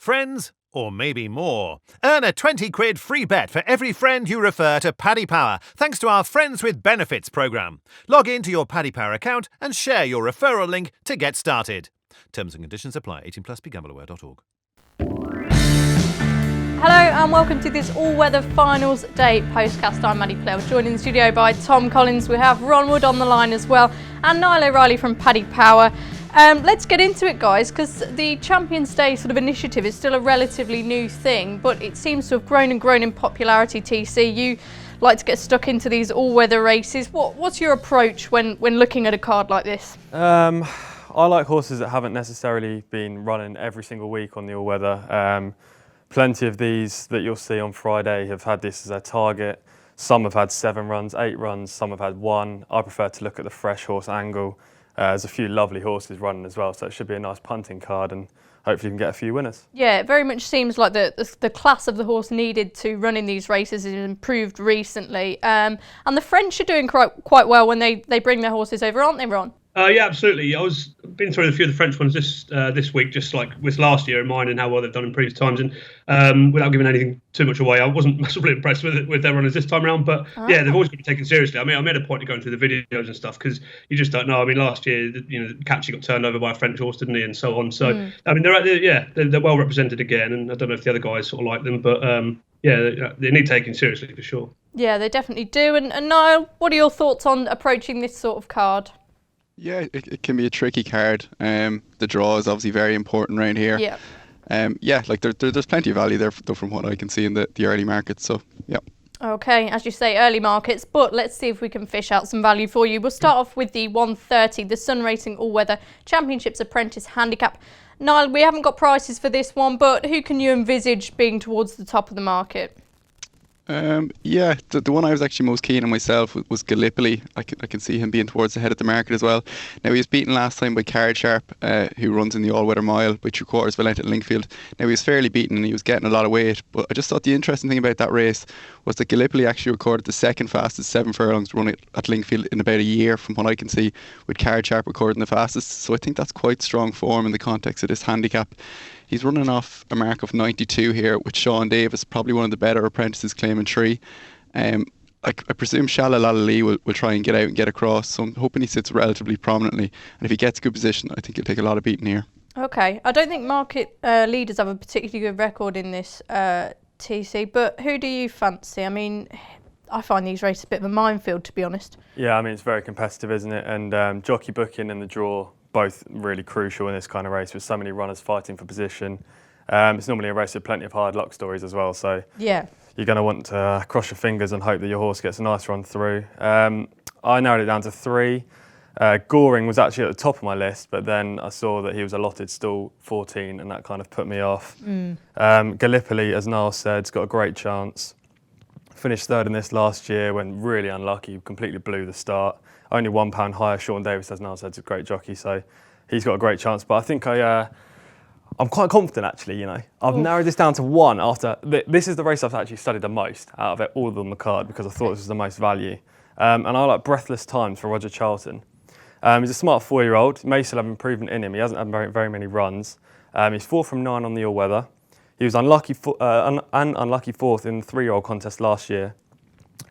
friends, or maybe more. Earn a 20 quid free bet for every friend you refer to Paddy Power, thanks to our Friends with Benefits programme. Log into your Paddy Power account and share your referral link to get started. Terms and conditions apply. 18 plus. BeGambleAware.org. Hello and welcome to this all-weather finals day postcast. I'm Maddie Plell, joined in the studio by Tom Collins. We have Ron Wood on the line as well, and Niall O'Reilly from Paddy Power. Let's get into it, guys, because the Champions Day sort of initiative is still a relatively new thing, but it seems to have grown and grown in popularity. TC, you like to get stuck into these all-weather races. What's your approach when looking at a card like this? I like horses that haven't necessarily been running every single week on the all-weather. Plenty of these that you'll see on Friday have had this as their target. Some have had 7 runs, 8 runs, some have had 1. I prefer to look at the fresh horse angle. There's a few lovely horses running as well, so it should be a nice punting card and hopefully you can get a few winners. Yeah, it very much seems like the class of the horse needed to run in these races has improved recently. And the French are doing quite well when they bring their horses over, aren't they, Ron? Yeah, absolutely. Been through a few of the French ones this week, just like with last year in mind and how well they've done in previous times. And without giving anything too much away, I wasn't massively impressed with their runners this time around. But yeah, they've always got to be taken seriously. I mean, I made a point of going through the videos and stuff because you just don't know. I mean, last year, Catchy got turned over by a French horse, didn't he, and so on. So I mean, they're well represented again, and I don't know if the other guys sort of like them, but they need taking seriously for sure. Yeah, they definitely do. And Niall, what are your thoughts on approaching this sort of card? Yeah, it can be a tricky card. The draw is obviously very important around here. Yeah. There's plenty of value there though from what I can see in the early markets. So yeah. Okay, as you say, early markets, but let's see if we can fish out some value for you. We'll start off with the 130, the Sun Racing All-Weather Championships Apprentice Handicap. Niall, we haven't got prices for this one, but who can you envisage being towards the top of the market? The one I was actually most keen on myself was Gallipoli. I can see him being towards the head of the market as well. Now, he was beaten last time by Card Sharp, who runs in the all-weather mile by 3/4 Valent at Linkfield. Now, he was fairly beaten and he was getting a lot of weight, but I just thought the interesting thing about that race was that Gallipoli actually recorded the second fastest 7 furlongs run at Linkfield in about a year, from what I can see, with Card Sharp recording the fastest. So I think that's quite strong form in the context of this handicap. He's running off a mark of 92 here with Sean Davis, probably one of the better apprentices claiming 3. I presume Shalala Lee will try and get out and get across, so I'm hoping he sits relatively prominently. And if he gets a good position, I think he'll take a lot of beating here. Okay, I don't think market leaders have a particularly good record in this, TC, but who do you fancy? I mean, I find these races a bit of a minefield, to be honest. Yeah, I mean, it's very competitive, isn't it? And jockey booking and the draw, both really crucial in this kind of race with so many runners fighting for position. It's normally a race with plenty of hard luck stories as well, so yeah, you're going to want to cross your fingers and hope that your horse gets a nice run through. I narrowed it down to 3. Goring was actually at the top of my list, but then I saw that he was allotted stall 14 and that kind of put me off. Gallipoli, as Niall said, has got a great chance. Finished 3rd in this last year, went really unlucky, completely blew the start. Only £1 higher. Sean Davis, as Niall said, is a great jockey, so he's got a great chance. But I think I'm quite confident, actually. I've narrowed this down to 1 after this is the race I've actually studied the most out of it all on the card because I thought this was the most value. And I like Breathless Times for Roger Charlton. He's a smart 4-year-old. He may still have improvement in him. He hasn't had very many runs. He's 4 from 9 on the all-weather. He was unlucky 4th in the 3-year-old contest last year.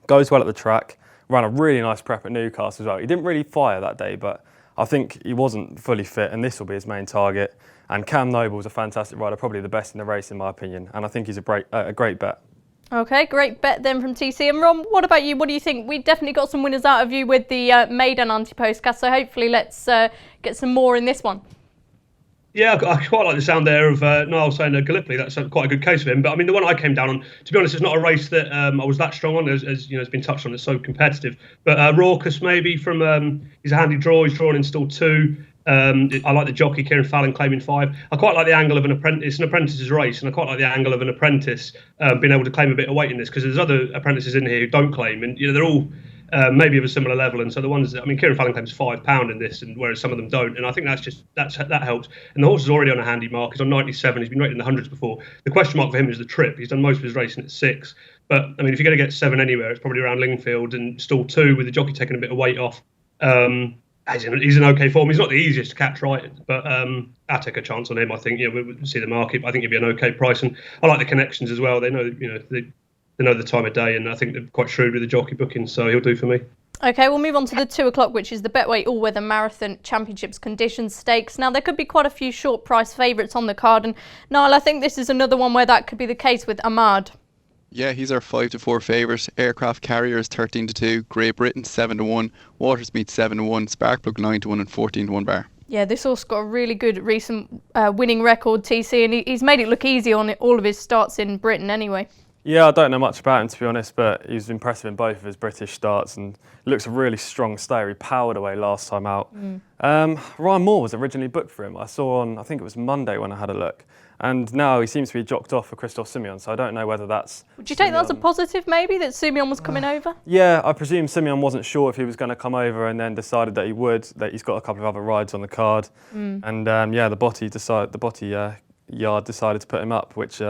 Goes well at the track. Ran a really nice prep at Newcastle as well. He didn't really fire that day, but I think he wasn't fully fit, and this will be his main target. And Cam Noble's a fantastic rider, probably the best in the race in my opinion, and I think he's a great bet. Okay, great bet then from TC. And Ron, what about you? What do you think? We definitely got some winners out of you with the maiden anti-postcast, so hopefully let's get some more in this one. Yeah, I quite like the sound there of Niall saying Gallipoli. That's quite a good case for him. But I mean, the one I came down on, to be honest, it's not a race that I was that strong on, as it's been touched on. It's so competitive. But Raucous maybe from he's a handy draw. He's drawn in stall 2. I like the jockey Kieran Fallon claiming 5. I quite like the angle of an apprentice. It's an apprentice's race, and I quite like the angle of an apprentice being able to claim a bit of weight in this because there's other apprentices in here who don't claim, and they're all maybe of a similar level. And so the ones that, I mean, Kieran Fallon claims £5 in this, and whereas some of them don't. And I think that helps. And the horse is already on a handy mark. He's on 97. He's been rated in the hundreds before. The question mark for him is the trip. He's done most of his racing at 6. But I mean, if you're going to get 7 anywhere, it's probably around Lingfield and stall 2 with the jockey taking a bit of weight off. he's in okay form. He's not the easiest to catch right, but I'll take a chance on him. I think we'll see the market. But I think he'd be an okay price, and I like the connections as well. They know they know the time of day, and I think they're quite shrewd with the jockey booking, so he'll do for me. Okay, we'll move on to the 2 o'clock, which is the Betway All-Weather Marathon Championships Conditions Stakes. Now, there could be quite a few short price favourites on the card, and Niall, I think this is another one where that could be the case with Ahmad. Yeah, he's our 5-4 favourite. Aircraft Carriers 13-2, Great Britain 7-1, Watersmeet 7-1, Sparkplug 9-1, and 14-1 bar. Yeah, this horse got a really good recent winning record, TC, and he's made it look easy on all of his starts in Britain anyway. Yeah, I don't know much about him, to be honest, but he was impressive in both of his British starts and looks a really strong stayer. He powered away last time out. Ryan Moore was originally booked for him. I saw on, I think it was Monday when I had a look. And now he seems to be jocked off for Christophe Simeon, so I don't know whether that's... Would you take that as a positive, maybe, that Simeon was coming over? Yeah, I presume Simeon wasn't sure if he was going to come over and then decided that he would, that he's got a couple of other rides on the card. And the Botty yard decided to put him up, which...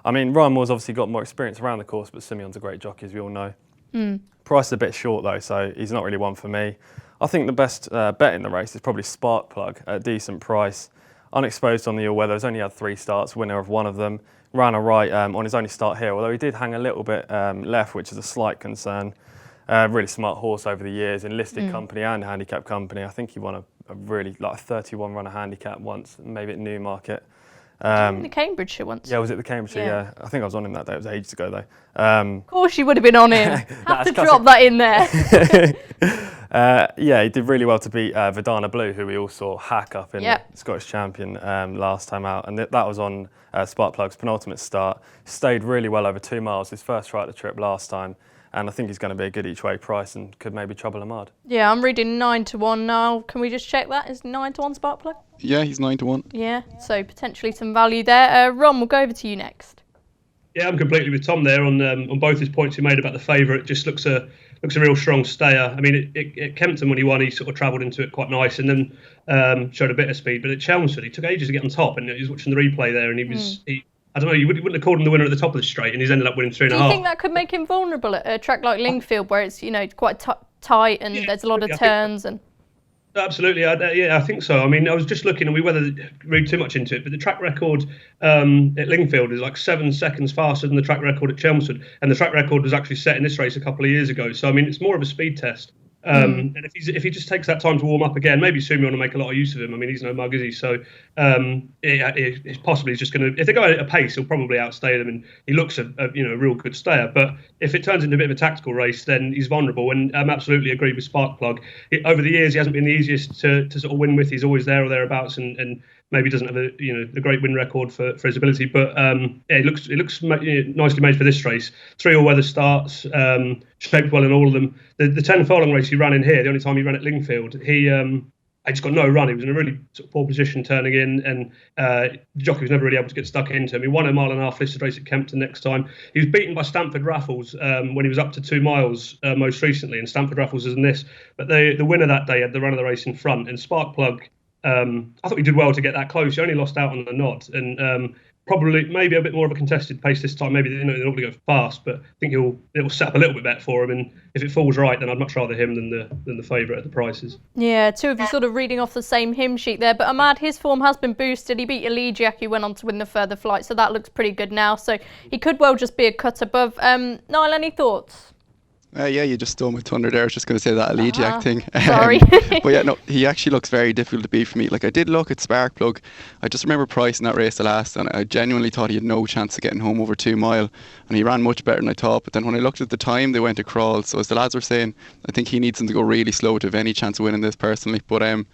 Ryan Moore's obviously got more experience around the course, but Simeon's a great jockey, as we all know. Price is a bit short, though, so he's not really one for me. I think the best bet in the race is probably Sparkplug at a decent price. Unexposed on the all-weather, he's only had 3 starts, winner of one of them. Ran alright on his only start here, although he did hang a little bit left, which is a slight concern. Really smart horse over the years, in listed company and handicap company. I think he won a really, like a 31 runner handicap once, maybe at Newmarket. In the Cambridgeshire once. Yeah, was it the Cambridgeshire? Yeah. I think I was on him that day. It was ages ago, though. Of course you would have been on him. Have to drop that in there. He did really well to beat Verdana Blue, who we all saw hack up in the Scottish Champion last time out. And that was on Sparkplug's penultimate start. Stayed really well over 2 miles, his first try at the trip last time. And I think he's going to be a good each way price and could maybe trouble Ahmad. Yeah, I'm reading 9-1 now. Can we just check that? Is 9-1 Sparkplug? Yeah, he's 9-1. Yeah, so potentially some value there. Ron, we'll go over to you next. Yeah, I'm completely with Tom there on both his points he made about the favourite. It just looks a real strong stayer. I mean, at Kempton when he won, he sort of travelled into it quite nice and then showed a bit of speed. But at Chelmsford, he took ages to get on top, and he was watching the replay there, and I don't know, you wouldn't have called him the winner at the top of the straight, and he's ended up winning 3.5. Do you think that could make him vulnerable at a track like Lingfield, where it's quite tight and there's a lot of turns and? Absolutely, I think so. I mean, I was just looking, and we whether read too much into it, but the track record at Lingfield is like 7 seconds faster than the track record at Chelmsford, and the track record was actually set in this race a couple of years ago. So I mean, it's more of a speed test. And if he just takes that time to warm up again, maybe Simeon will make a lot of use of him. I mean, he's no mug, is he? So it's possibly just going to, if they go at a pace, he'll probably outstay them, and he looks a real good stayer. But if it turns into a bit of a tactical race, then he's vulnerable. And I'm absolutely agree with Sparkplug. Over the years, he hasn't been the easiest to sort of win with. He's always there or thereabouts, and maybe doesn't have the great win record for his ability, but it looks nicely made for this race. 3 all-weather starts, shaped well in all of them. The 10 furlong race he ran in here, the only time he ran at Lingfield, he just got no run. He was in a really sort of poor position turning in, and the jockey was never really able to get stuck into him. He won a 1.5 mile listed race at Kempton next time. He was beaten by Stamford Raffles when he was up to 2 miles most recently, and Stamford Raffles is in this. But the winner that day had the run of the race in front, and Sparkplug, I thought he did well to get that close. He only lost out on the nod, and probably maybe a bit more of a contested pace this time. Maybe they're not going to go fast, but I think it will set up a little bit better for him. And if it falls right, then I'd much rather him than the favourite at the prices. Yeah, 2 of you sort of reading off the same hymn sheet there. But Ahmad, his form has been boosted. He beat Elegiac, who went on to win the further flight, so that looks pretty good now. So he could well just be a cut above. Niall, any thoughts? Yeah, you just stole my thunder there. I was just going to say that Elegiac thing. Sorry. But yeah, no, he actually looks very difficult to beat for me. Like, I did look at Sparkplug. I just remember Price in that race the last, and I genuinely thought he had no chance of getting home over 2 mile. And he ran much better than I thought. But then when I looked at the time, they went to crawl. So as the lads were saying, I think he needs them to go really slow to have any chance of winning this personally. But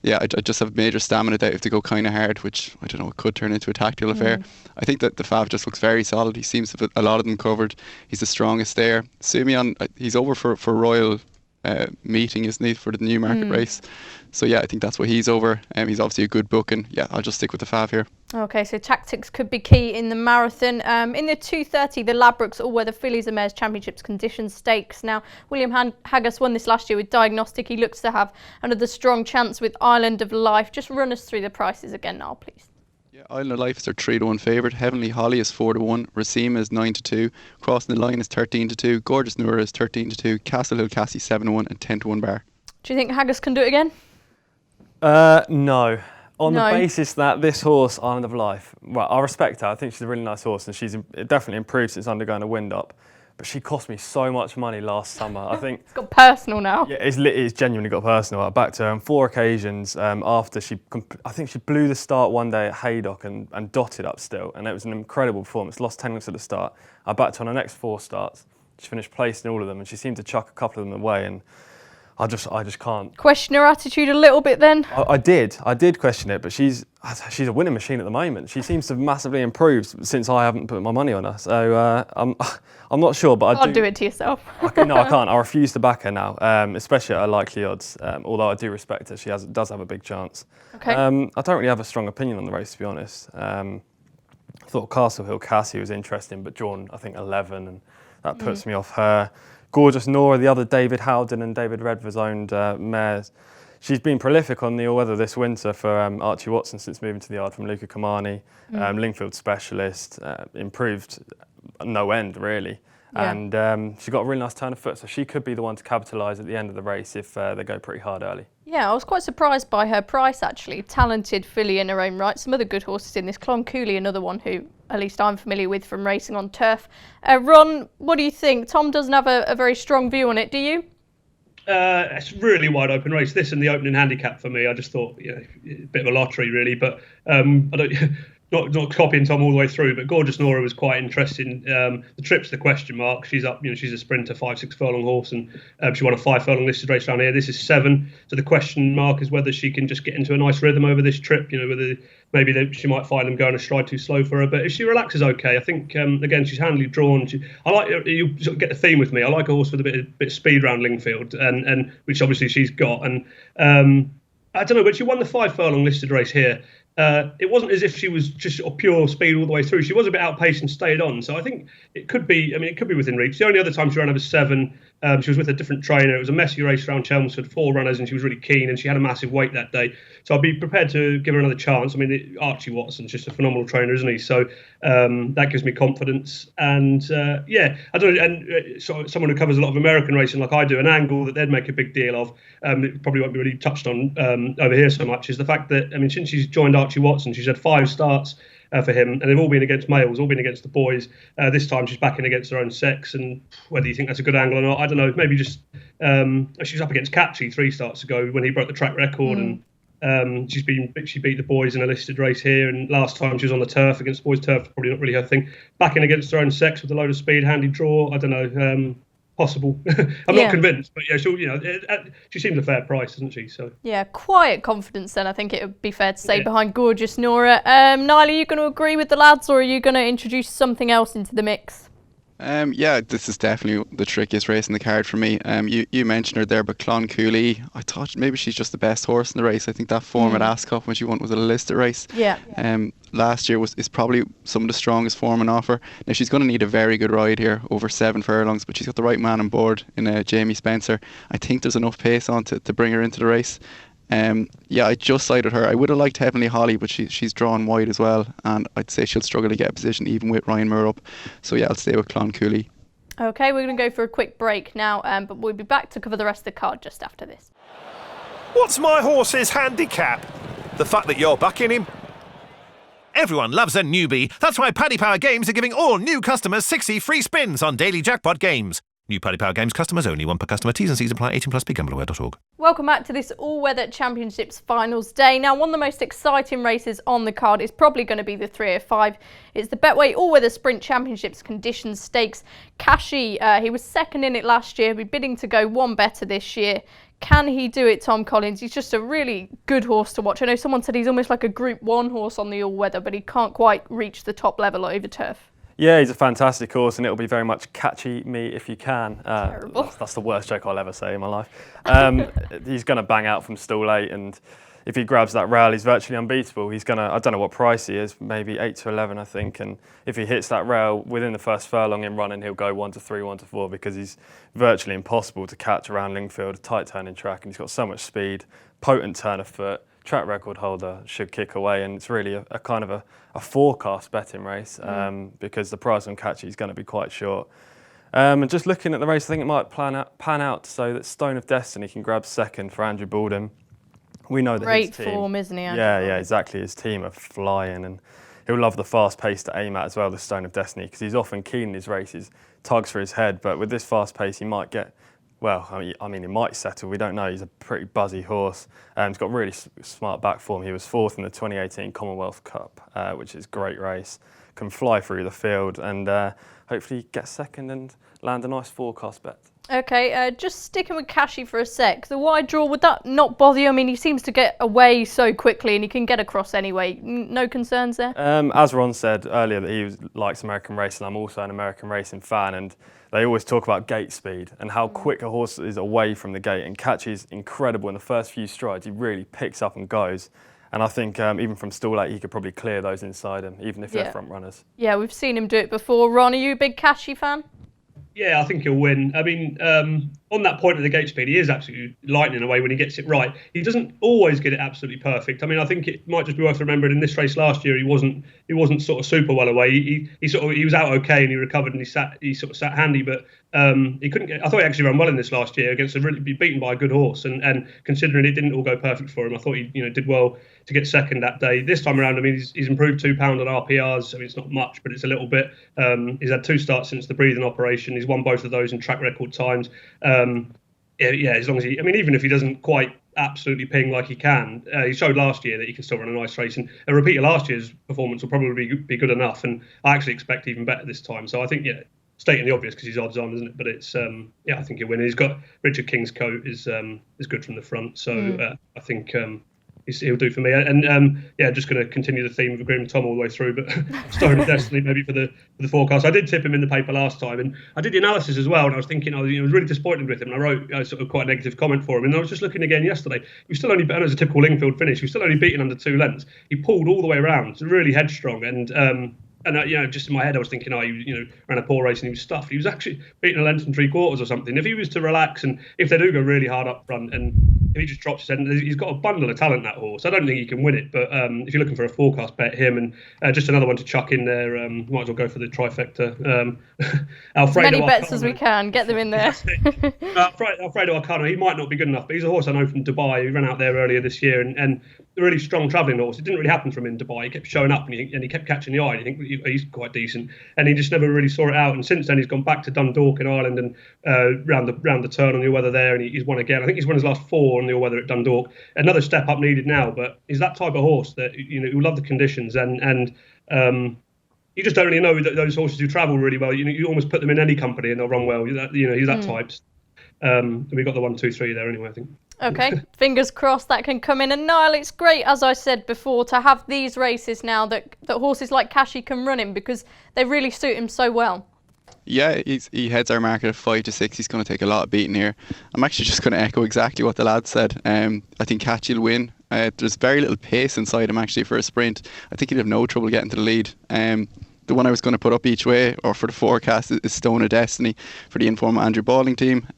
yeah, I just have major stamina doubt if they go kind of hard, which, I don't know, it could turn into a tactical affair. I think that the Fav just looks very solid. He seems to have a lot of them covered. He's the strongest there. Simeon, he's over for Royal meeting, isn't he, for the Newmarket race? So yeah, I think that's what he's over. He's obviously a good book, and yeah, I'll just stick with the Fav here. Okay, so tactics could be key in the marathon. In the 2:30, the Ladbrokes All-Weather Fillies and Mares Championships Conditions Stakes. Now, William Haggas won this last year with Diagnostic. He looks to have another strong chance with Island of Life. Just run us through the prices again now, please. Yeah, Island of Life is our 3-1 favourite. Heavenly Holly is 4-1. Racema is 9-2. Crossing the Line is 13-2. Gorgeous Noor is 13-2. Castle Hill Cassie 7-1 and 10-1 bar. Do you think Haggis can do it again? No. On No. the basis that this horse, Island of Life, well, I respect her. I think she's a really nice horse and she's definitely improved since undergoing a wind-up. But she cost me so much money last summer. I think It's got personal now. yeah, it's genuinely got personal. I backed her on 4 occasions after I think she blew the start one day at Haydock and dotted up still, and it was an incredible performance. Lost 10 lengths at the start. I backed her on the next 4 starts. She finished placed in all of them, and she seemed to chuck a couple of them away, and I just can't. Question her attitude a little bit then? I did question it, but she's a winning machine at the moment. She seems to have massively improved since I haven't put my money on her. So I'm not sure, but I'll do it to yourself. No, I can't. I refuse to back her now, especially at her likely odds. Although I do respect her, she does have a big chance. Okay. I don't really have a strong opinion on the race, to be honest. I thought Castle Hill Cassie was interesting, but drawn I think 11, and that puts me off her. Gorgeous Nora, the other David Howden and David Redvers owned mares. She's been prolific on the all-weather this winter for Archie Watson since moving to the yard from Luca Kamani. Lingfield specialist, improved no end really. Yeah. And she got a really nice turn of foot, so she could be the one to capitalise at the end of the race if they go pretty hard early. Yeah, I was quite surprised by her price actually. Talented filly in her own right. Some other good horses in this. Clon Cooley, another one who at least I'm familiar with from racing on turf. Ron, what do you think? Tom doesn't have a very strong view on it, do you? It's really wide open race. This and the opening handicap for me. I just thought, a bit of a lottery really, but I don't. Not copying Tom all the way through, but Gorgeous Nora was quite interesting. The trip's the question mark. She's up, she's a sprinter, 5-6 furlong horse, and she won a 5 furlong listed race down here. This is 7, so the question mark is whether she can just get into a nice rhythm over this trip. Whether maybe she might find them going a stride too slow for her, but if she relaxes, okay. I think again she's handily drawn. I like you sort of get the theme with me. I like a horse with a bit of speed around Lingfield, and which obviously she's got. And I don't know, when she won the 5 furlong listed race here. It wasn't as if she was just sort of pure speed all the way through. She was a bit outpaced and stayed on. So I think it could be within reach. The only other time she ran over 7, she was with a different trainer. It was a messy race around Chelmsford, 4 runners, and she was really keen, and she had a massive weight that day. So I'd be prepared to give her another chance. Archie Watson's just a phenomenal trainer, isn't he? So that gives me confidence. And I don't know. And so someone who covers a lot of American racing like I do, an angle that they'd make a big deal of, it probably won't be really touched on over here so much, is the fact that, since she's joined Archie Watson, she's had 5 starts for him, and they've all been against males, all been against the boys. This time she's backing against her own sex, and whether you think that's a good angle or not, I don't know. Maybe just she was up against Catchy 3 starts ago when he broke the track record, and she beat the boys in a listed race here, and last time she was on the turf against the boys. Turf probably not really her thing. Backing against her own sex with a load of speed, handy draw. I don't know. Possible. I'm not convinced, but she seems a fair price, doesn't she? So yeah, quiet confidence then, I think it would be fair to say, behind Gorgeous Nora. Niall, are you going to agree with the lads, or are you going to introduce something else into the mix? This is definitely the trickiest race in the card for me. You mentioned her there, but Clon Cooley, I thought maybe she's just the best horse in the race. I think that form at Ascot when she won was a listed race. Yeah. Last year is probably some of the strongest form on offer. Now she's going to need a very good ride here over 7 furlongs, but she's got the right man on board in Jamie Spencer. I think there's enough pace on to bring her into the race. I just sided her. I would have liked Heavenly Holly, but she's drawn wide as well, and I'd say she'll struggle to get a position even with Ryan Moore up. So I'll stay with Clon Cooley. Okay, we're going to go for a quick break now, but we'll be back to cover the rest of the card just after this. What's my horse's handicap? The fact that you're backing him? Everyone loves a newbie. That's why Paddy Power Games are giving all new customers 60 free spins on daily jackpot games. New Paddy Power Games customers only, 1 per customer. T's and C's apply. 18+. BeGambleAware.org. Welcome back to this all-weather championships finals day. Now, one of the most exciting races on the card is probably going to be the 305. It's the Betway All-Weather Sprint Championships Conditions Stakes. Kashi, he was second in it last year. He'll be bidding to go 1 better this year. Can he do it, Tom Collins? He's just a really good horse to watch. I know someone said he's almost like a Group 1 horse on the all-weather, but he can't quite reach the top level over turf. Yeah, he's a fantastic horse, and it'll be very much catchy me if you can. Terrible. That's the worst joke I'll ever say in my life. He's going to bang out from stall 8, and if he grabs that rail, he's virtually unbeatable. He's going to, I don't know what price he is, maybe 8 to 11, I think. And if he hits that rail within the first furlong in running, he'll go 1 to 3, 1 to 4, because he's virtually impossible to catch around Lingfield, a tight turning track, and he's got so much speed, potent turn of foot. Track record holder should kick away, and it's really a kind of a forecast betting race because the price on Catchy is going to be quite short. And just looking at the race, I think it might pan out so that Stone of Destiny can grab second for Andrew Baldwin. We know that Great his team, form, isn't he, Andrew Yeah, Baldwin? exactly. His team are flying, and he'll love the fast pace to aim at as well, the Stone of Destiny, because he's often keen in his races, tugs for his head, but with this fast pace, he might get, well, I mean, he might settle. We don't know. He's a pretty buzzy horse. He's got really smart back form. He was fourth in the 2018 Commonwealth Cup, which is a great race. Can fly through the field and hopefully get second and land a nice forecast bet. Okay, just sticking with Kashi for a sec. The wide draw, would that not bother you? I mean, he seems to get away so quickly and he can get across anyway. No concerns there? As Ron said earlier, that he likes American racing. I'm also an American racing fan, and they always talk about gate speed and how quick a horse is away from the gate. And Kachi's incredible in the first few strides. He really picks up and goes. And I think even from stall 8, he could probably clear those inside him, even if they're front runners. Yeah, we've seen him do it before. Ron, are you a big Kashi fan? Yeah, I think he'll win. I mean, on that point of the gate speed, he is absolutely lightning away when he gets it right. He doesn't always get it absolutely perfect. I mean, I think it might just be worth remembering in this race last year, he wasn't sort of super well away. He was out okay and he recovered and he sort of sat handy, but he couldn't get. I thought he actually ran well in this last year against be beaten by a good horse, and considering it didn't all go perfect for him, I thought he did well to get second that day. This time around, I mean, he's improved £2 on RPRs. I mean, it's not much, but it's a little bit. He's had 2 starts since the breathing operation. He's won both of those in track record times. As long as even if he doesn't quite absolutely ping like he can, he showed last year that he can still run a nice race, and a repeat of last year's performance will probably be good enough, and I actually expect even better this time. So I think, stating the obvious because he's odds on, isn't it? But it's I think he'll win. He's got Richard King's coat is good from the front, so I think he'll do for me. And just going to continue the theme of agreeing with Tom all the way through, but Stone of Destiny maybe for the forecast. I did tip him in the paper last time, and I did the analysis as well, and I was thinking I was really disappointed with him, and I wrote sort of quite a negative comment for him, and I was just looking again yesterday. He was still only, and it was a typical Lingfield finish, he was still only beaten under 2 lengths. He pulled all the way around. It's really headstrong, and just in my head, I was thinking, he ran a poor race and he was stuffed. He was actually beating a length and 3/4 or something. If he was to relax, and if they do go really hard up front, and if he just drops his head, he's got a bundle of talent, that horse. I don't think he can win it, but if you're looking for a forecast bet, him, and just another one to chuck in there, might as well go for the trifecta. Alfredo As many bets Arcano. as we can, get them in there. Alfredo Arcano, he might not be good enough, but he's a horse I know from Dubai. He ran out there earlier this year, and a really strong travelling horse. It didn't really happen from him in Dubai. He kept showing up, and he kept catching the eye. And you think he's quite decent, and he just never really saw it out. And since then, he's gone back to Dundalk in Ireland and round the turn on the all-weather there, and he's won again. I think he's won his last 4 on the all-weather at Dundalk. Another step up needed now, but he's that type of horse that who love the conditions, and you just don't really know that those horses who travel really well. You almost put them in any company and they'll run well. He's that type. We got the 1, 2, 3 there anyway, I think. Okay, fingers crossed that can come in. And Niall, it's great, as I said before, to have these races now that horses like Kashi can run in, because they really suit him so well. Yeah, he heads our market at 5 to 6. He's going to take a lot of beating here. I'm actually just going to echo exactly what the lad said. I think Kachi will win. There's very little pace inside him actually for a sprint. I think he'd have no trouble getting to the lead. The one I was going to put up each way, or for the forecast, is Stone of Destiny for the informal Andrew Balding team.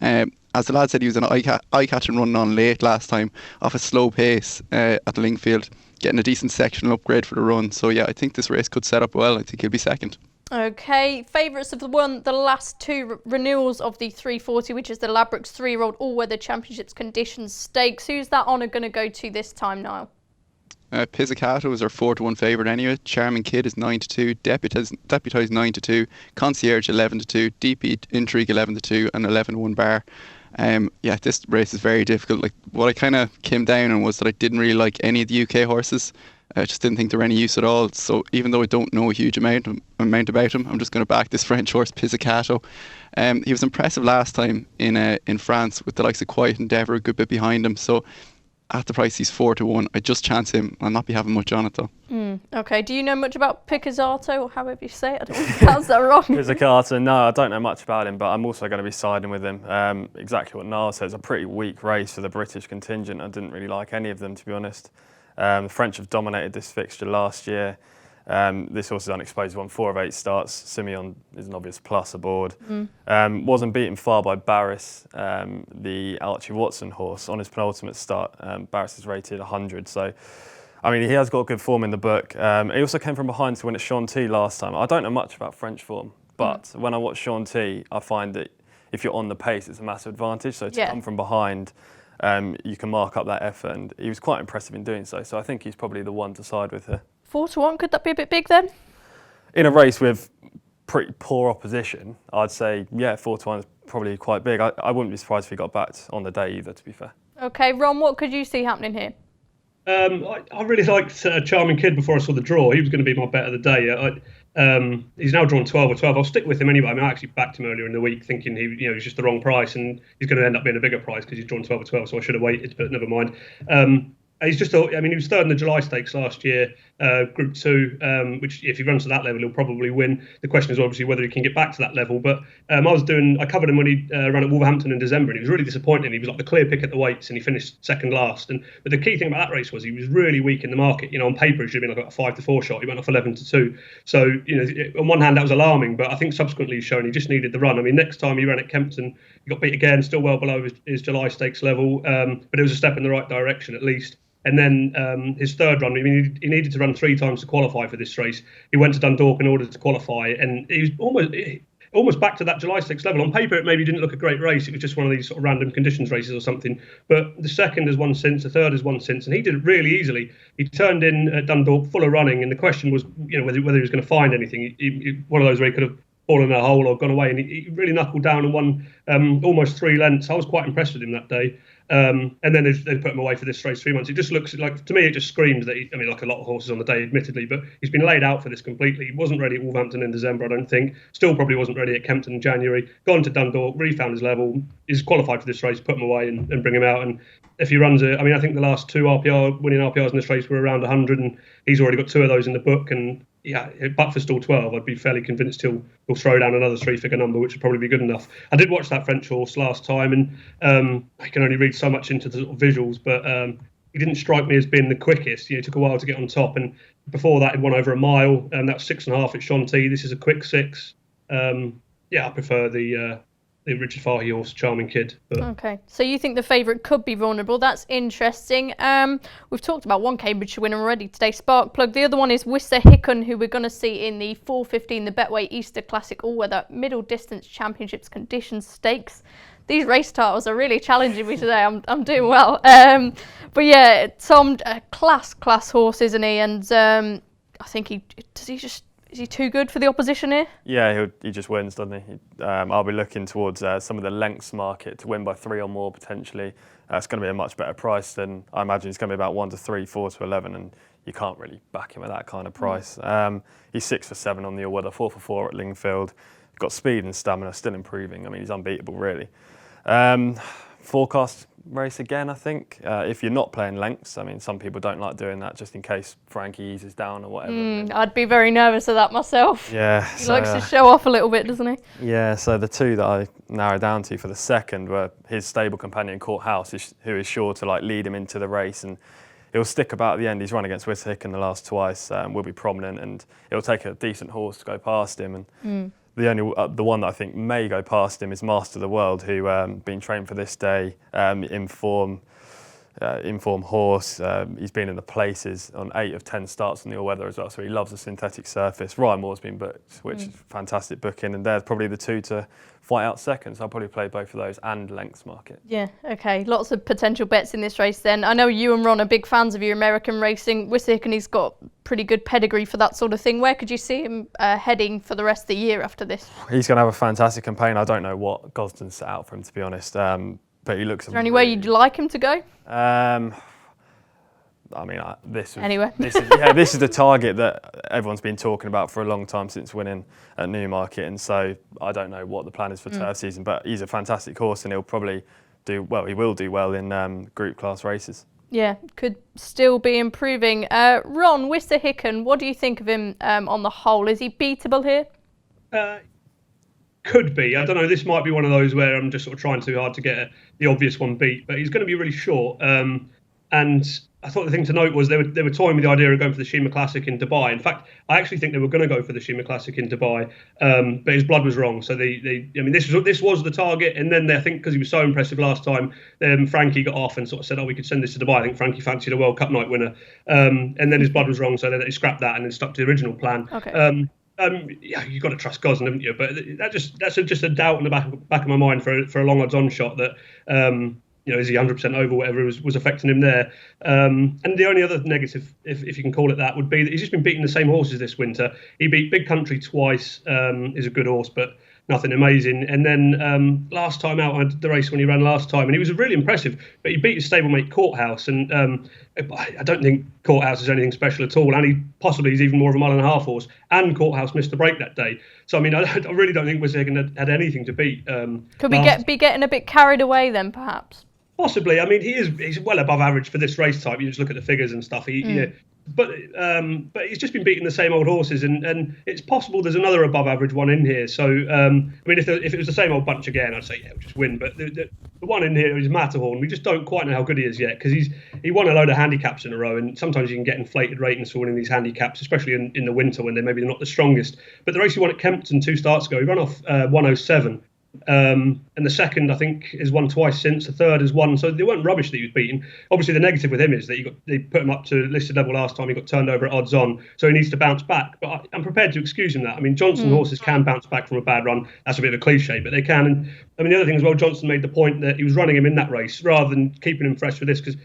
As the lad said, he was an eye-catching running on late last time off a slow pace at the Lingfield, getting a decent sectional upgrade for the run. So yeah, I think this race could set up well. I think he'll be second. Okay, favourites of the last 2 renewals of the 340, which is the Ladbrokes 3-year-old all-weather championships conditions stakes. Who's that honour going to go to this time, Niall? Pizzicato is our 4-1 favourite anyway. Charming Kid is 9-2. Deputise 9-2. Concierge 11-2. DP Intrigue 11-2 and 11-1 Bar. This race is very difficult. Like, what I kind of came down on was that I didn't really like any of the UK horses. I just didn't think they were any use at all. So even though I don't know a huge amount about him, I'm just going to back this French horse, Pizzicato. He was impressive last time in France with the likes of Quiet Endeavour, a good bit behind him. So at the price he's 4-1, I just chance him. I'll not be having much on it though. Okay, do you know much about Pizzicato, or however you say it? I don't want to pronounce that wrong. Pizzicato, no, I don't know much about him, but I'm also going to be siding with him. Exactly what Niall said, it's a pretty weak race for the British contingent. I didn't really like any of them, to be honest. The French have dominated this fixture last year. This horse is unexposed, won 4 of 8 starts. Simeon is an obvious plus aboard. Wasn't beaten far by Barris, the Archie Watson horse, on his penultimate start. Barris is rated 100, so I mean, he has got good form in the book. He also came from behind to win at Chantilly last time. I don't know much about French form, But when I watch Shaun T, I find that if you're on the pace, it's a massive advantage. So to come from behind, you can mark up that effort, and he was quite impressive in doing so. So I think he's probably the one to side with here. 4-1, could that be a bit big then? In a race with pretty poor opposition, I'd say, 4-1 is probably quite big. I wouldn't be surprised if he got backed on the day either, to be fair. Okay, Ron, what could you see happening here? I really liked Charming Kid before I saw the draw. He was going to be my bet of the day. He's now drawn 12 or 12. I'll stick with him anyway. I mean, I actually backed him earlier in the week thinking he's just the wrong price, and he's going to end up being a bigger price because he's drawn 12 or 12, so I should have waited, but never mind. He's just, he was third in the July Stakes last year, Group 2, which if he runs to that level, he'll probably win. The question is obviously whether he can get back to that level. But I covered him when he ran at Wolverhampton in December, and he was really disappointing. He was like the clear pick at the weights, and he finished second last. But the key thing about that race was he was really weak in the market. On paper, he should have been like a 5-4 shot. He went off 11-2. So, on one hand, that was alarming, but I think subsequently he's shown he just needed the run. I mean, next time he ran at Kempton, he got beat again, still well below his July Stakes level, but it was a step in the right direction at least. And then his third run, he needed to run 3 times to qualify for this race. He went to Dundalk in order to qualify, and he was almost back to that July Stakes level. On paper, it maybe didn't look a great race. It was just one of these sort of random conditions races or something. But the second has won since, the third has won since, and he did it really easily. He turned in at Dundalk full of running, and the question was, whether he was going to find anything. One of those where he could have fallen in a hole or gone away, and he really knuckled down and won almost 3 lengths. I was quite impressed with him that day. And then they put him away for this race 3 months. It just looks like, to me, it just screams that like a lot of horses on the day, admittedly, but he's been laid out for this completely. He wasn't ready at Wolverhampton in December, I don't think. Still probably wasn't ready at Kempton in January. Gone to Dundalk, really found his level. He's qualified for this race, put him away and bring him out. And if he runs it, I think the last 2 winning RPRs in this race were around 100, and he's already got 2 of those in the book. And but for still 12, I'd be fairly convinced he'll throw down another 3-figure number, which would probably be good enough. I did watch that French horse last time, and I can only read so much into the sort of visuals, but he didn't strike me as being the quickest. It took a while to get on top, and before that, he won over a mile, and that's 6.5 at Shaun T. This is a quick 6. I prefer the Richard Fahey horse, Charming Kid. But. Okay, so you think the favourite could be vulnerable. That's interesting. We've talked about one Cambridgeshire winner already today, Sparkplug. The other one is Whistler Hicken, who we're going to see in the 4:15, the Betway Easter Classic All-Weather Middle Distance Championships Conditions Stakes. These race titles are really challenging me today. I'm doing well. But yeah, Tom, class horse, isn't he? And I think is he too good for the opposition here? Yeah, he just wins, doesn't he? I'll be looking towards some of the lengths market to win by 3 or more potentially. It's going to be a much better price than I imagine. It's going to be about 1-3, 4-11, and you can't really back him at that kind of price. He's 6 for 7 on the all-weather, 4 for 4 at Lingfield. He's got speed and stamina, still improving. He's unbeatable, really. Forecast race again, I think. If you're not playing lengths, some people don't like doing that just in case Frankie eases down or whatever. I'd be very nervous of that myself. Yeah. He likes to show off a little bit, doesn't he? Yeah, so the 2 that I narrowed down to for the second were his stable companion Courthouse, who is sure to lead him into the race, and he'll stick about at the end. He's run against Whistler Hicken the last twice, will be prominent, and it'll take a decent horse to go past him. And the one that I think may go past him is Master of the World, who been trained for this day, in form horse. He's been in the places on 8 of 10 starts on the all-weather as well, so he loves a synthetic surface. Ryan Moore's been booked, which is a fantastic booking, and they're probably the 2 to fight out second, so I'll probably play both of those and lengths market. Yeah, okay. Lots of potential bets in this race then. I know you and Ron are big fans of your American racing. Whistler Hicken, he's got pretty good pedigree for that sort of thing. Where could you see him heading for the rest of the year after this? He's going to have a fantastic campaign. I don't know what Gosden set out for him, to be honest, but he looks... Is there any way you'd like him to go? This is the target that everyone's been talking about for a long time since winning at Newmarket, and so I don't know what the plan is for turf season, but he's a fantastic horse and he'll probably do well. He will do well in group class races. Yeah, could still be improving. Ron, Whistler Hicken, what do you think of him on the whole? Is he beatable here? Could be. I don't know. This might be one of those where I'm just sort of trying too hard to get the obvious one beat, but he's going to be really short. And I thought the thing to note was they were toying with the idea of going for the Shima Classic in Dubai. In fact, I actually think they were going to go for the Shima Classic in Dubai, but his blood was wrong. So this was the target, and then I think because he was so impressive last time, Frankie got off and sort of said, "Oh, we could send this to Dubai." I think Frankie fancied a World Cup night winner, and then his blood was wrong, so they scrapped that and then stuck to the original plan. Okay. Yeah, you've got to trust Gosden, haven't you? But that's just a doubt in the back of my mind for a long odds-on shot that is he 100% over whatever was affecting him there. And the only other negative, if you can call it that, would be that he's just been beating the same horses this winter. He beat Big Country twice. Is a good horse, but nothing amazing. And then last time out, I did the race when he ran last time, and he was really impressive. But he beat his stablemate Courthouse, and I don't think Courthouse is anything special at all. And he possibly is even more of a 1.5 mile horse. And Courthouse missed the break that day. So I mean, I really don't think Wissahickon had anything to beat. Could we be getting a bit carried away then, perhaps? Possibly. I mean, he's well above average for this race type. You just look at the figures and stuff. But he's just been beating the same old horses, and it's possible there's another above average one in here. So I mean, if it was the same old bunch again, I'd say yeah, we'll just win. But the one in here is Matterhorn. We just don't quite know how good he is yet, because he won a load of handicaps in a row, and sometimes you can get inflated ratings for winning these handicaps, especially in the winter when they're not the strongest. But the race he won at Kempton 2 starts ago, he ran off 107. And the second, I think, has won twice since. The third has won, so they weren't rubbish that he was beaten. Obviously, the negative with him is that they put him up to listed level last time. He got turned over at odds on, so he needs to bounce back. But I'm prepared to excuse him that. I mean, Johnson horses can bounce back from a bad run. That's a bit of a cliche, but they can. And I mean, the other thing as well, Johnson made the point that he was running him in that race rather than keeping him fresh for this, because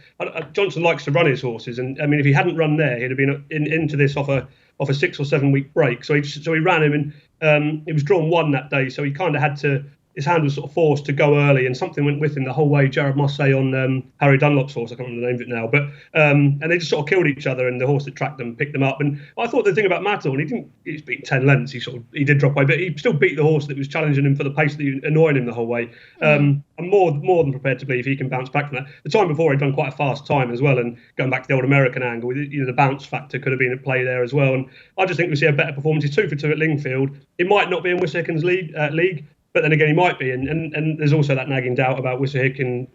Johnson likes to run his horses. And I mean, if he hadn't run there, he'd have been into this off a 6 or 7 week break. So he ran him, and it was drawn 1 that day. So he kind of had to. His hand was sort of forced to go early, and something went with him the whole way. Jared Mossay on Harry Dunlop's horse, I can't remember the name of it now, but and they just sort of killed each other, and the horse that tracked them picked them up. And I thought the thing about Matterhorn, he's beaten 10 lengths. He did drop away, but he still beat the horse that was challenging him for the pace, that annoying him the whole way. I'm more than prepared to believe he can bounce back from that. The time before, he'd done quite a fast time as well, and going back to the old American angle, the bounce factor could have been at play there as well. And I just think we see a better performance. He's 2 for 2 at Lingfield. It might not be in Wissahickon's league. But then again, he might be, and there's also that nagging doubt about Wissahickon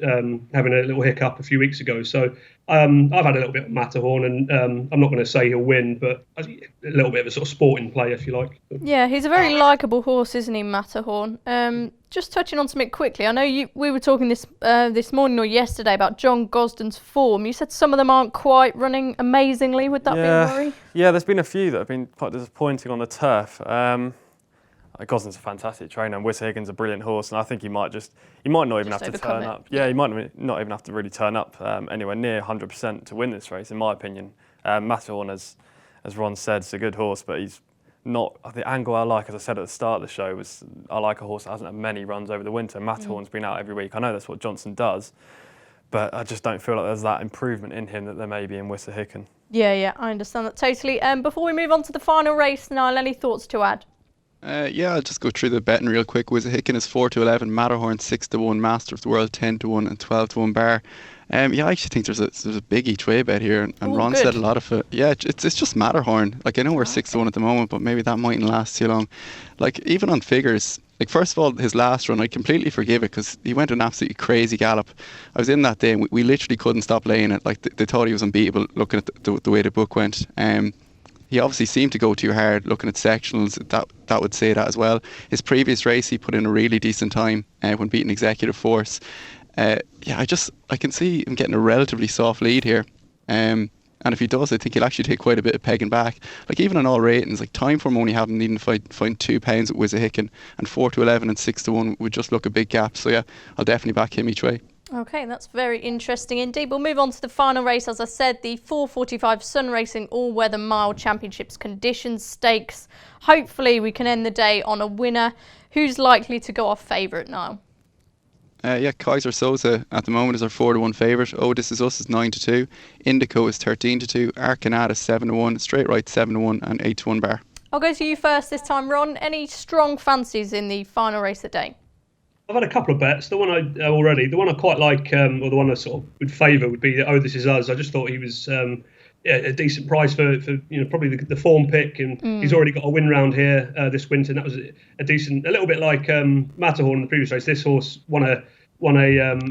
having a little hiccup a few weeks ago. So I've had a little bit of Matterhorn, and I'm not going to say he'll win, but a little bit of a sort of sporting play, if you like. Yeah, he's a very likeable horse, isn't he, Matterhorn? Just touching on something quickly, I know we were talking this morning or yesterday about John Gosden's form. You said some of them aren't quite running amazingly. Would that be a worry? Yeah, there's been a few that have been quite disappointing on the turf. Gosden's a fantastic trainer, and Wissahickkon's a brilliant horse, and I think he might not even have to turn up. Yeah, he might not even have to really turn up anywhere near 100% to win this race, in my opinion. Matterhorn, as Ron said, is a good horse, but he's not. The angle I like, as I said at the start of the show, was I like a horse that hasn't had many runs over the winter. Matterhorn's been out every week. I know that's what Johnson does, but I just don't feel like there's that improvement in him that there may be in Wissahickon. Yeah, I understand that totally. Before we move on to the final race, Niall, any thoughts to add? I'll just go through the betting real quick. Wissahickon is 4-11, Matterhorn 6-1, Master of the World 10-1, and 12-1 Bar. I actually think there's a big each way bet here, and Ron said a lot of it. Yeah, it's just Matterhorn. Like, I know we're 6-1 at the moment, but maybe that mightn't last too long. Like, even on figures, like, first of all, his last run, I completely forgive it, because he went an absolutely crazy gallop. I was in that day, and we literally couldn't stop laying it. Like, they thought he was unbeatable looking at the way the book went. He obviously seemed to go too hard looking at sectionals. That would say that as well. His previous race, he put in a really decent time when beating Executive Force. I can see him getting a relatively soft lead here. And if he does, I think he'll actually take quite a bit of pegging back. Like, even on all ratings, like, time form only having needing to find 2 pounds at Wissahickon, and 4-11 and 6-1 would just look a big gap. So yeah, I'll definitely back him each way. Okay, that's very interesting indeed. We'll move on to the final race. As I said, the 4:45 Sun Racing All-Weather Mile Championships Conditions Stakes. Hopefully we can end the day on a winner. Who's likely to go off favourite now? Kaiser Sosa at the moment is our 4-1 favourite. Oh, This Is Us is 9-2. Indico is 13-2. Arcanat is 7-1. Straight Right 7-1 and 8-1 Bar. I'll go to you first this time, Ron. Any strong fancies in the final race of the day? I've had a couple of bets. The one I quite like, or the one I sort of would favour, would be Oh, This Is Us. I just thought he was a decent price for probably the form pick, and he's already got a win round here this winter, and that was a little bit like Matterhorn in the previous race. This horse won a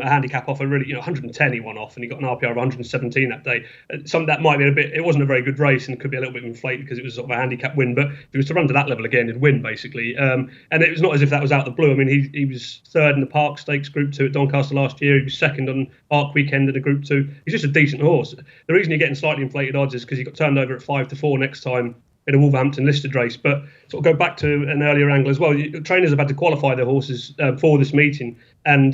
handicap off a really 110 he won off, and he got an RPR of 117 that day. That might be it wasn't a very good race, and could be a little bit inflated because it was sort of a handicap win, but if he was to run to that level again, he'd win basically. And it was not as if that was out of the blue. I mean, he was third in the Park Stakes Group 2 at Doncaster last year. He was second on Arc Weekend in the Group 2. He's just a decent horse. The reason you're getting slightly inflated odds is because he got turned over at 5-4 next time in a Wolverhampton listed race. But sort of go back to an earlier angle as well. Trainers have had to qualify their horses for this meeting, and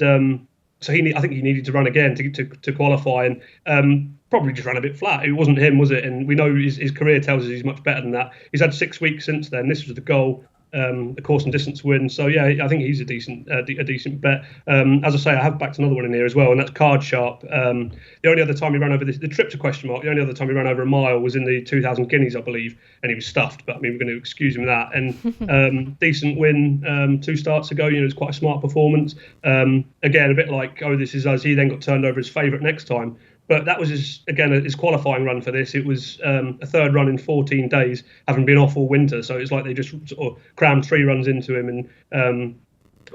so I think he needed to run again to qualify, and probably just ran a bit flat. It wasn't him, was it? And we know his career tells us he's much better than that. He's had 6 weeks since then. This was the goal. The course and distance win. So yeah, I think he's a decent bet. As I say, I have backed another one in here as well, and that's Card Sharp. The only other time he ran over the trip to question mark, the only other time he ran over a mile was in the 2000 Guineas, I believe, and he was stuffed. But I mean, we're going to excuse him that. And decent win 2 starts ago. It's quite a smart performance. Again, a bit like This Is Us. He then got turned over as favourite next time. But that was his qualifying run for this. It was a third run in 14 days, having been off all winter. So it's like they just sort of crammed 3 runs into him, and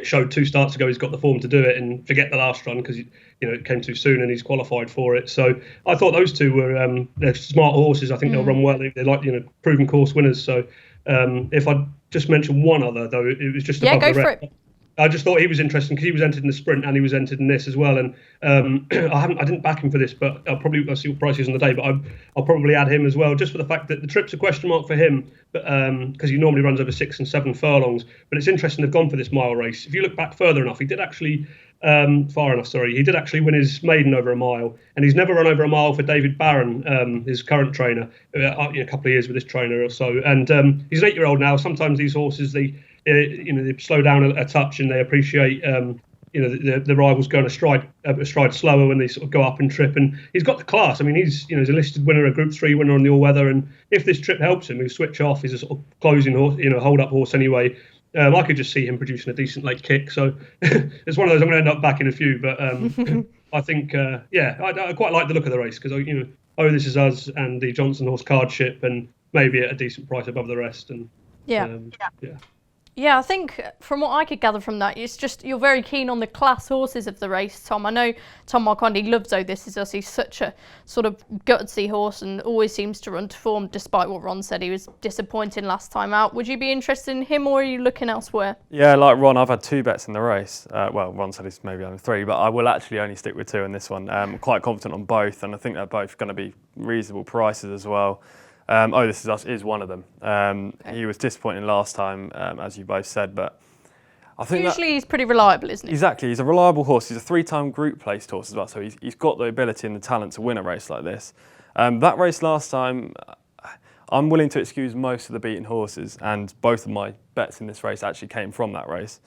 showed 2 starts ago he's got the form to do it, and forget the last run because it came too soon and he's qualified for it. So I thought those 2 were they're smart horses. I think they'll run well. They're like proven course winners. So if I just mention one other though, it was just above go the for rest. it. I just thought he was interesting because he was entered in the sprint and he was entered in this as well. And I didn't back him for this, but I'll see what price he is on the day. But I'll probably add him as well, just for the fact that the trip's a question mark for him, but because he normally runs over 6 and 7 furlongs. But it's interesting they've gone for this mile race. If you look back further enough, he did actually he did actually win his maiden over a mile, and he's never run over a mile for David Barron, his current trainer, a couple of years with this trainer or so. And he's an 8-year-old now. Sometimes these horses they slow down a touch and they appreciate the rivals going a stride slower when they sort of go up and trip. And he's got the class. I mean, he's a listed winner, a Group 3 winner on the all weather, and if this trip helps him, he'll switch off. He's a sort of closing horse, hold up horse anyway. I could just see him producing a decent late kick. So it's one of those I'm going to end up backing a few. But I think, I quite like the look of the race because This Is Us and the Johnson horse Cardship, and maybe at a decent price above the rest. And Yeah, I think from what I could gather from that, it's just you're very keen on the class horses of the race, Tom. I know Tom Marquand loves This Is Us. He's such a sort of gutsy horse and always seems to run to form, despite what Ron said he was disappointing last time out. Would you be interested in him, or are you looking elsewhere? Yeah, like Ron, I've had 2 bets in the race. Ron said it's maybe only 3, but I will actually only stick with 2 in this one. I'm quite confident on both, and I think they're both going to be reasonable prices as well. This Is Us is one of them. Okay. He was disappointing last time, as you both said, but I think usually he's pretty reliable, isn't he? Exactly, he's a reliable horse. He's a 3-time group placed horse as well, so he's got the ability and the talent to win a race like this. That race last time, I'm willing to excuse most of the beaten horses, and both of my bets in this race actually came from that race.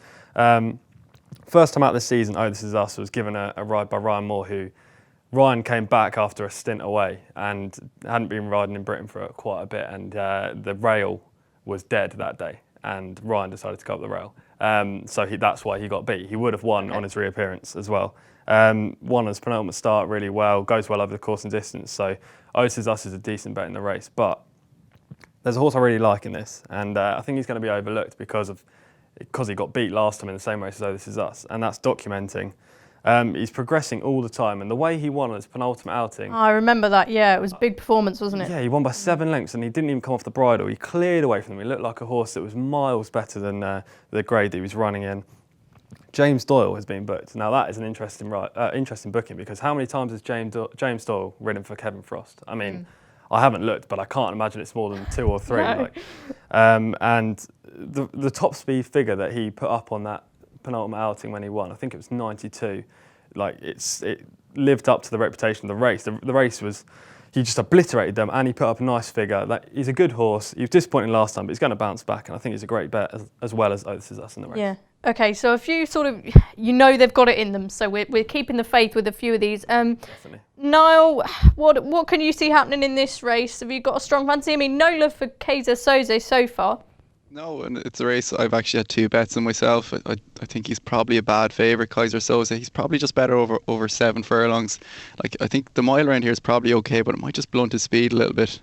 First time out this season, This Is Us was given a ride by Ryan Moore, who Ryan came back after a stint away and hadn't been riding in Britain for quite a bit, and the rail was dead that day, and Ryan decided to go up the rail. So that's why he got beat. He would have won on his reappearance as well. Won his penultimate start really well, goes well over the course and distance. So This Is Us is a decent bet in the race, but there's a horse I really like in this, and I think he's going to be overlooked because he got beat last time in the same race as This Is Us, and that's Documenting. He's progressing all the time, and the way he won on his penultimate outing... I remember that, yeah. It was a big performance, wasn't it? Yeah, he won by 7 lengths, and he didn't even come off the bridle. He cleared away from them. He looked like a horse that was miles better than the grade that he was running in. James Doyle has been booked. Now, that is an interesting booking, because how many times has James Doyle ridden for Kevin Frost? I mean, I haven't looked, but I can't imagine it's more than 2 or 3. No. And the top speed figure that he put up on that penultimate outing when he won, I think it was 92. It lived up to the reputation of the race. The race was, he just obliterated them, and he put up a nice figure. He's a good horse. He was disappointing last time, but he's going to bounce back, and I think he's a great bet as well as This Is Us in the race. Yeah. Okay, so a few sort of, they've got it in them, so we're keeping the faith with a few of these. Definitely. Niall, what can you see happening in this race? Have you got a strong fancy? I mean, no love for Kaiser Soze so far. No, and it's a race I've actually had 2 bets on myself. I think he's probably a bad favourite, Kaiser Soze. He's probably just better over 7 furlongs. I think the mile around here is probably okay, but it might just blunt his speed a little bit.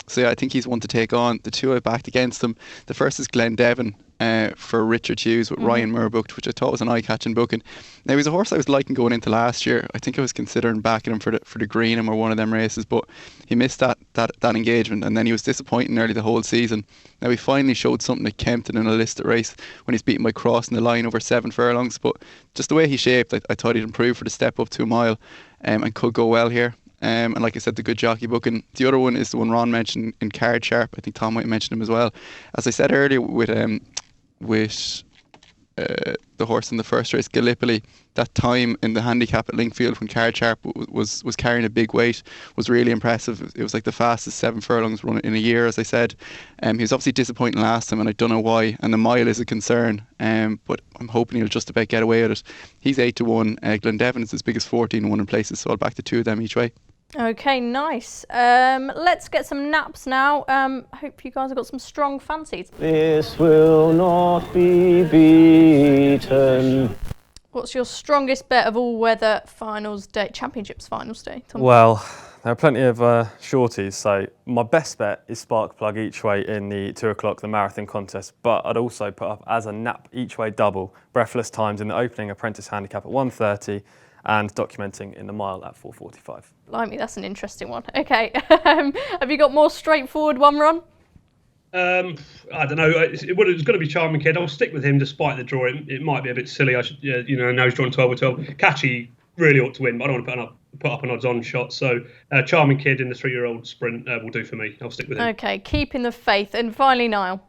So yeah, I think he's one to take on. The 2 I backed against him. The first is Glen Devon for Richard Hughes with Ryan Moore booked, which I thought was an eye-catching booking. Now, he's a horse I was liking going into last year. I think I was considering backing him for the Greenham or one of them races, but he missed that engagement, and then he was disappointing nearly the whole season. Now, he finally showed something at Kempton in a listed race when he's beaten by crossing the line over 7 furlongs, but just the way he shaped, I thought he'd improve for the step up to a mile and could go well here. And like I said, the good jockey booking. The other one is the one Ron mentioned in Card Sharp. I think Tom might have mentioned him as well. As I said earlier with the horse in the first race, Gallipoli, that time in the handicap at Linkfield when Card Sharp was carrying a big weight was really impressive. It was like the fastest 7 furlongs run in a year, as I said. He was obviously disappointing last time, and I don't know why. And the mile is a concern, but I'm hoping he'll just about get away with it. He's 8-1. Glendevon is as big as 14-1 in places, so I'll back the 2 of them each way. Okay, nice. Let's get some naps now. Hope you guys have got some strong fancies. This will not be beaten. What's your strongest bet of all-weather finals day, championships finals day, Tom? Well, there are plenty of shorties, so my best bet is Spark Plug each way in the 2 o'clock, the marathon contest, but I'd also put up as a nap each way double, Breathless Times in the opening Apprentice handicap at 1:30 and Documenting in the mile at 4:45. Blimey, that's an interesting one. Okay, have you got more straightforward one, Ron? I don't know. It's going to be Charming Kid. I'll stick with him despite the draw. It might be a bit silly. I should, now he's drawn 12-12. Catchy really ought to win, but I don't want to put up an odds-on shot. So Charming Kid in the 3-year-old sprint will do for me. I'll stick with him. Okay, keeping the faith. And finally, Niall.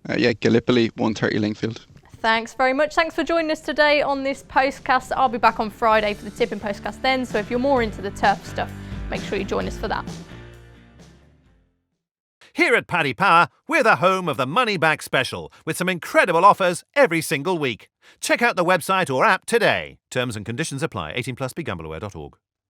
Gallipoli, 1:30 Linkfield. Thanks very much. Thanks for joining us today on this Postcast. I'll be back on Friday for the tipping Postcast then. So if you're more into the turf stuff, make sure you join us for that. Here at Paddy Power, we're the home of the Money Back Special, with some incredible offers every single week. Check out the website or app today. Terms and conditions apply. 18+, begambleaware.org.